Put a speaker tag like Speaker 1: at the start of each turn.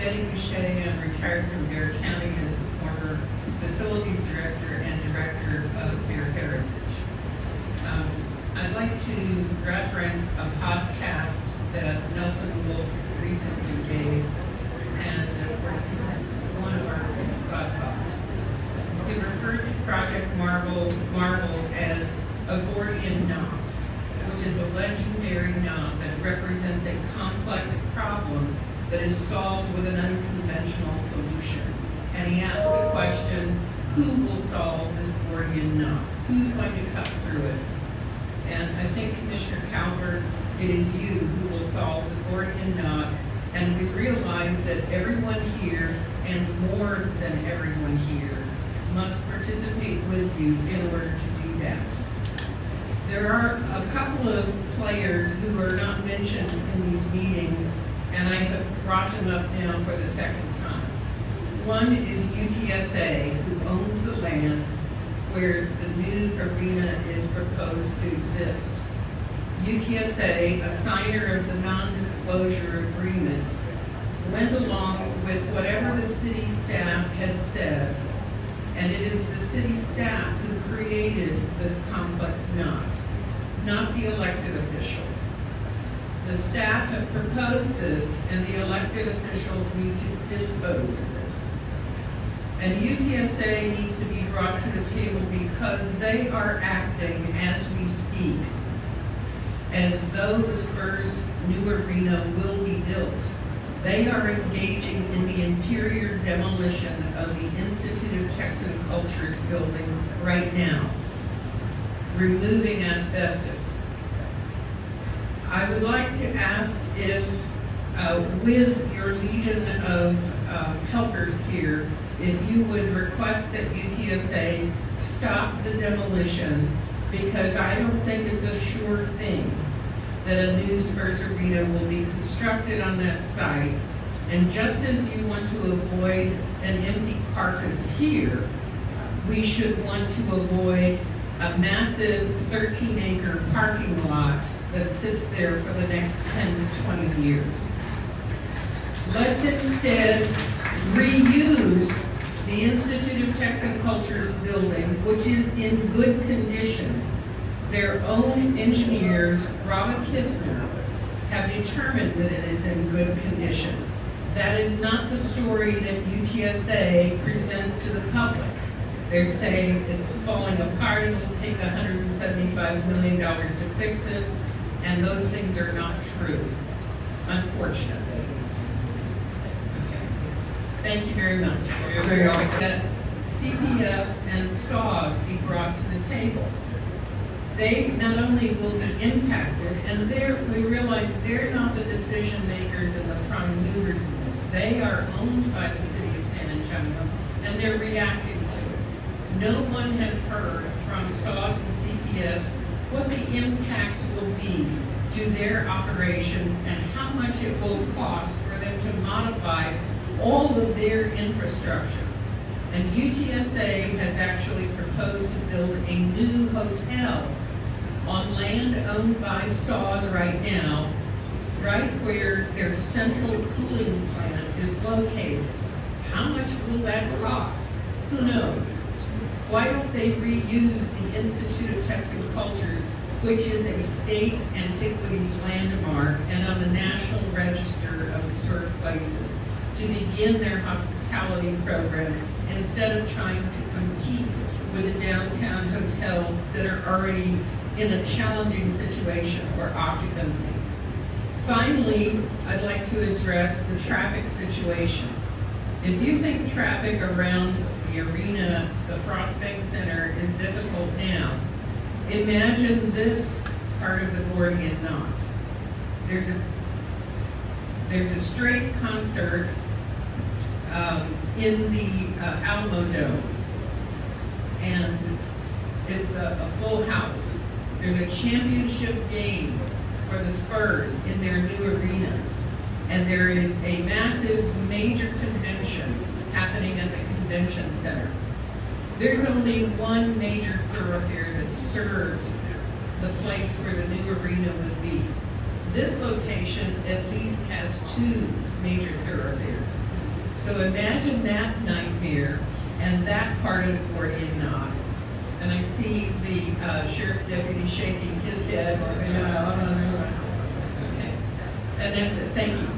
Speaker 1: Betty Bueche. I'm retired from Bexar County as the former facilities director and director of Bear Heritage. I'd like to reference a podcast that Nelson Wolf recently gave, and of course he's one of our godfathers. He referred to Project Marvel as a Gordian knot, which is a legendary knot that represents a complex problem that is solved with an unconventional solution. And he asked the question, who will solve this Gordian knot? Who's going to cut through it? And I think, Commissioner Calvert, it is you who will solve the Gordian knot. And we realize that everyone here, and more than everyone here, must participate with you in order to do that. There are a couple of players who are not mentioned in these meetings, and I have brought them up now for the second time. One is UTSA, who owns the land where the new arena is proposed to exist. UTSA, a signer of the non-disclosure agreement, went along with whatever the city staff had said, and it is the city staff who created this complex knot, not the elected officials. The staff have proposed this, and the elected officials need to dispose this. And UTSA needs to be brought to the table because they are acting as we speak, as though the Spurs' new arena will be built. They are engaging in the interior demolition of the Institute of Texan Culture's building right now, removing asbestos. I would like to ask if, with your legion of helpers here, if you would request that UTSA stop the demolition, because I don't think it's a sure thing that a new Spurs arena will be constructed on that site. And just as you want to avoid an empty carcass here, we should want to avoid a massive 13-acre parking lot that sits there for the next 10 to 20 years. Let's instead reuse the Institute of Texan Culture's building, which is in good condition. Their own engineers, Robert Kistner, have determined that it is in good condition. That is not the story that UTSA presents to the public. They're saying it's falling apart and it'll take $175 million to fix it, and those things are not true, unfortunately. Okay. Thank you very much. That CPS and SAWS be brought to the table. They not only will be impacted, and we realize they're not the decision makers and the prime movers in this. They are owned by the city of San Antonio, and they're reacting to it. No one has heard from SAWS and CPS what the impacts will be to their operations and how much it will cost for them to modify all of their infrastructure. And UTSA has actually proposed to build a new hotel on land owned by SAWS right now, right where their central cooling plant is located. How much will that cost? Who knows? Why don't they reuse the Institute of Texan Cultures, which is a state antiquities landmark and on the National Register of Historic Places, to begin their hospitality program instead of trying to compete with the downtown hotels that are already in a challenging situation for occupancy. Finally, I'd like to address the traffic situation. If you think traffic around the arena, the Frostbank Center, is difficult now, imagine this part of the Gordian knot. There's a straight concert in the Alamo Dome, and it's a full house. There's a championship game for the Spurs in their new arena, and there is a massive major convention happening at the convention center. There's only one major thoroughfare that serves the place where the new arena would be. This location at least has two major thoroughfares. So imagine that nightmare and that part of the Freudian knot. And I see the sheriff's deputy shaking his head. Okay. And that's it. Thank you.